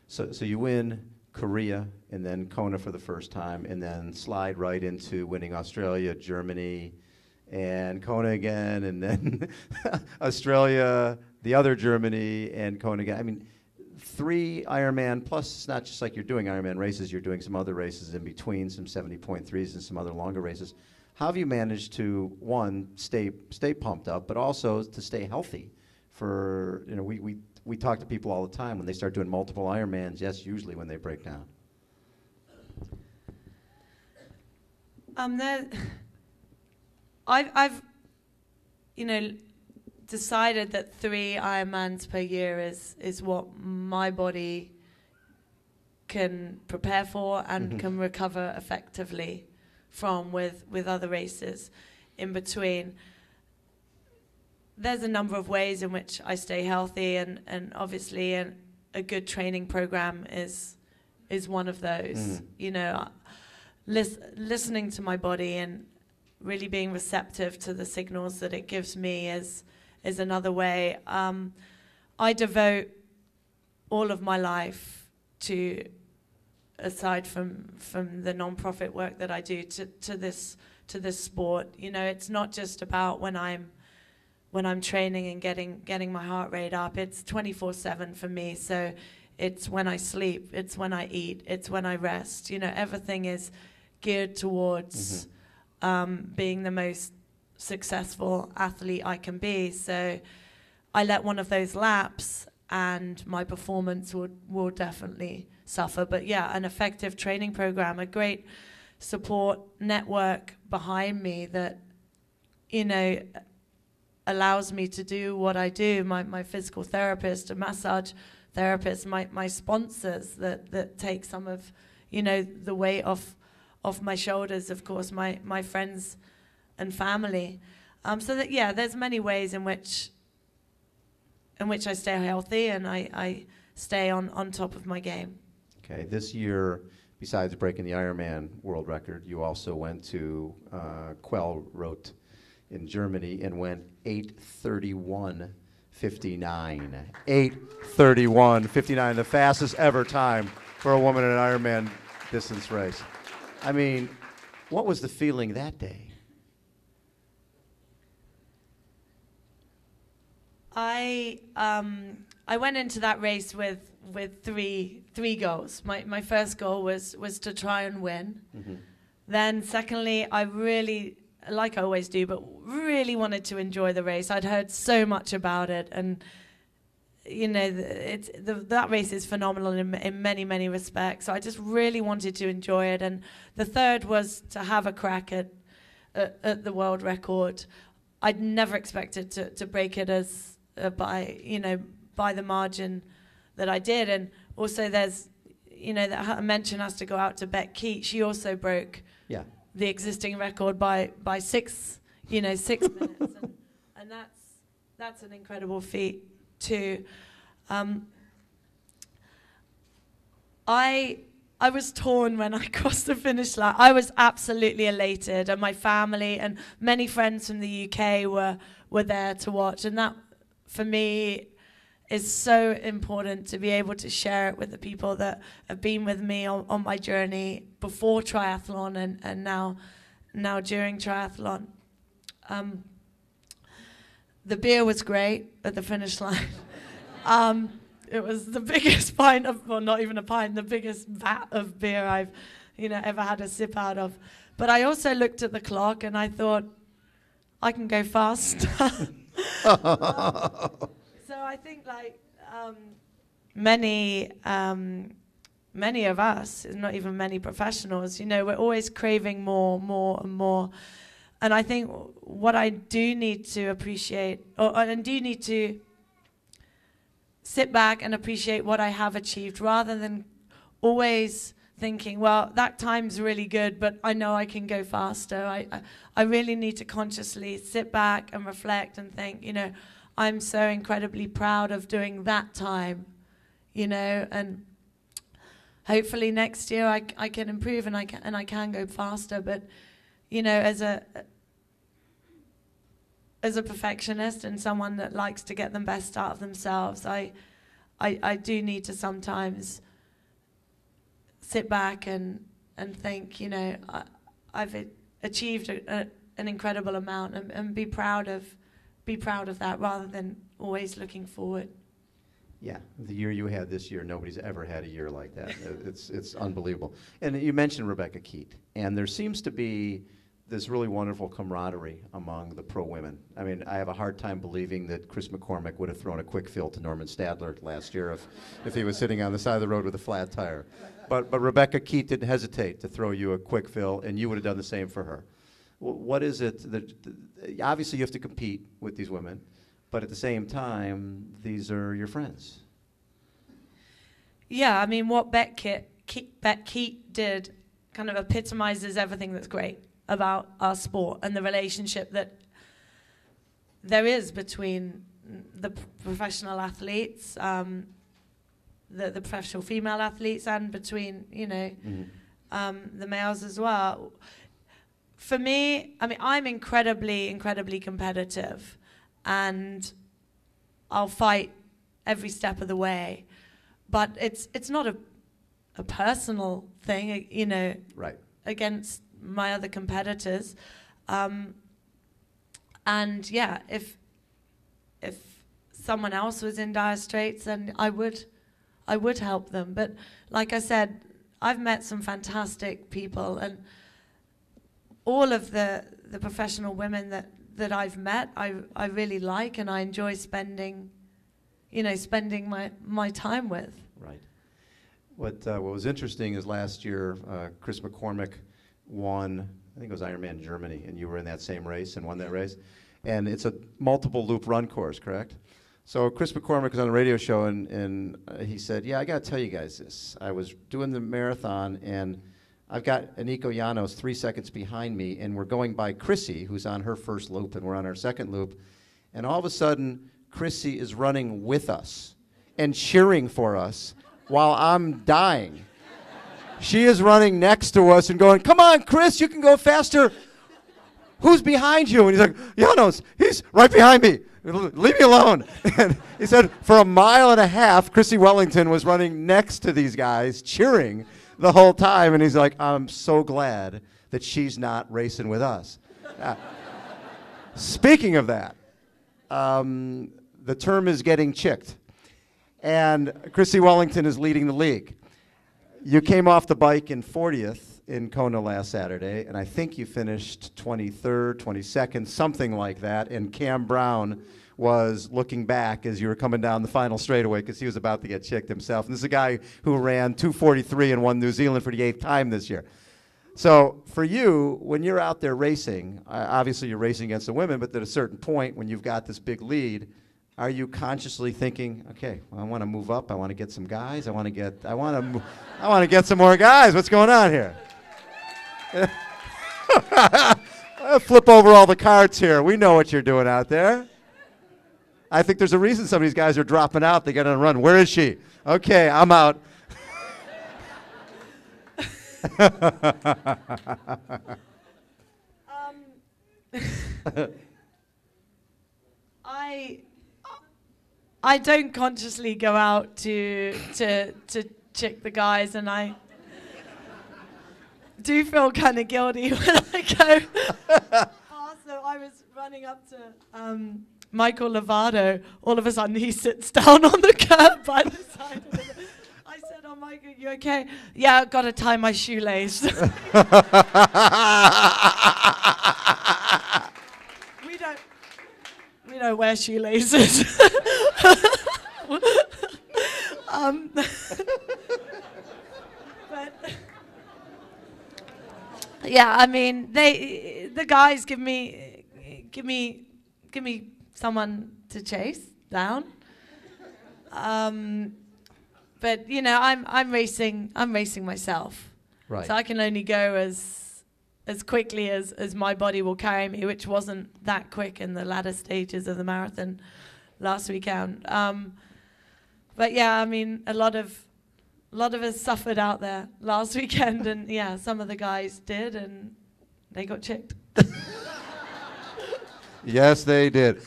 So you win Korea and then Kona for the first time, and then slide right into winning Australia, Germany, and Kona again, and then Australia, the other Germany, and Kona again. I mean, 3 Ironman, plus it's not just like you're doing Ironman races, you're doing some other races in between, some 70.3s and some other longer races. How have you managed to, one, stay pumped up, but also to stay healthy? For, you know, we talk to people all the time when they start doing multiple Ironmans, yes, usually when they break down. I've decided that 3 Ironmans per year is what my body can prepare for and can recover effectively from, with other races in between. There's a number of ways in which I stay healthy, and obviously a good training program is one of those. You know, listening to my body and really being receptive to the signals that it gives me is another way. I devote all of my life to, aside from the non-profit work that I do, to this sport. You know, it's not just about when I'm training and getting my heart rate up. It's 24/7 for me. So it's when I sleep, it's when I eat, it's when I rest. You know, everything is geared towards being the most successful athlete I can be. So I let one of those lapse and my performance will definitely suffer. But yeah, an effective training program, a great support network behind me that, you know, allows me to do what I do. My physical therapist, a massage therapist, my sponsors that take some of, you know, the weight off my shoulders, of course, my friends and family. So that, yeah, there's many ways in which I stay healthy and I stay on top of my game. Okay, this year, besides breaking the Ironman world record, you also went to Quellroth in Germany and went 8:31:59. 8:31:59, the fastest ever time for a woman in an Ironman distance race. I mean, what was the feeling that day? I went into that race with three goals. My first goal was to try and win. Then secondly, I really, like I always do, but really wanted to enjoy the race. I'd heard so much about it, and you know, that race is phenomenal in many respects. So I just really wanted to enjoy it. And the third was to have a crack at the world record. I'd never expected to break it by the margin that I did. And also there's, you know, that mention has to go out to Beck Keat. She also broke the existing record by 6 minutes, and that's an incredible feat too. I was torn when I crossed the finish line. I was absolutely elated, and my family and many friends from the UK were there to watch, and that for me is so important, to be able to share it with the people that have been with me on my journey before triathlon and now during triathlon. The beer was great at the finish line. It was the biggest pint of, well, not even a pint, the biggest vat of beer I've, ever had a sip out of. But I also looked at the clock and I thought, I can go fast. So I think many of us, not even many professionals, we're always craving more and more. And I think what I do need to appreciate, and do need to sit back and appreciate what I have achieved, rather than always thinking, well, that time's really good, but I know I can go faster. I really need to consciously sit back and reflect and think, I'm so incredibly proud of doing that time, and hopefully next year I can improve and I can go faster. But as a perfectionist and someone that likes to get the best out of themselves, I do need to sometimes sit back and think, you know, I've achieved an incredible amount, and be proud of that rather than always looking forward. Yeah, the year you had this year, nobody's ever had a year like that. It's unbelievable. And you mentioned Rebecca Keat, and there seems to be this really wonderful camaraderie among the pro women. I mean, I have a hard time believing that Chris McCormick would have thrown a quick fill to Norman Stadler last year if he was sitting on the side of the road with a flat tire. But Rebecca Keat didn't hesitate to throw you a quick fill, and you would have done the same for her. What is it that, obviously you have to compete with these women, but at the same time, these are your friends. Yeah, I mean, what Beck Keat did kind of epitomizes everything that's great about our sport and the relationship that there is between the professional athletes, the professional female athletes, and between, you know, the males as well. For me, I mean, I'm incredibly, incredibly competitive, and I'll fight every step of the way. But it's not a personal thing, you know, right, against my other competitors. And yeah, if someone else was in dire straits, then I would help them. But like I said, I've met some fantastic people, and all of the professional women that I've met, I really like, and I enjoy spending my time with. Right. What was interesting is last year, Chris McCormick won, I think it was Ironman Germany, and you were in that same race and won that race. And it's a multiple loop run course, correct? So Chris McCormick was on a radio show, and he said, yeah, I got to tell you guys this. I was doing the marathon, and I've got Aniko Llanos 3 seconds behind me, and we're going by Chrissie, who's on her first loop, and we're on our second loop. And all of a sudden, Chrissie is running with us and cheering for us while I'm dying. She is running next to us and going, come on, Chris, you can go faster. Who's behind you? And he's like, Llanos, he's right behind me. Leave me alone. And he said for 1.5 miles, Chrissie Wellington was running next to these guys, cheering the whole time. And he's like, I'm so glad that she's not racing with us. Speaking of that, the term is getting chicked. And Chrissie Wellington is leading the league. You came off the bike in 40th in Kona last Saturday, and I think you finished 23rd, 22nd, something like that, and Cam Brown was looking back as you were coming down the final straightaway because he was about to get chicked himself. And this is a guy who ran 2:43 and won New Zealand for the 8th time this year. So for you, when you're out there racing, obviously you're racing against the women, but at a certain point when you've got this big lead, are you consciously thinking, okay, well, I want to move up, I want to get some guys, I want to get some more guys. What's going on here? Flip over all the cards here. We know what you're doing out there. I think there's a reason some of these guys are dropping out. They got to run. Where is she? Okay, I'm out. I don't consciously go out to chick the guys, and I do feel kind of guilty when I go. Also, I was running up to Michael Lovato. All of a sudden, he sits down on the curb by the side of it. I said, "Oh, Michael, you okay?" "Yeah, I've got to tie my shoelace." We don't wear shoelaces. But yeah, I mean, the guys give me someone to chase down. But you know, I'm racing myself. Right. So I can only go as quickly as my body will carry me, which wasn't that quick in the latter stages of the marathon last weekend. But yeah, I mean, a lot of us suffered out there last weekend, and yeah, some of the guys did, and they got chicked. Yes, they did.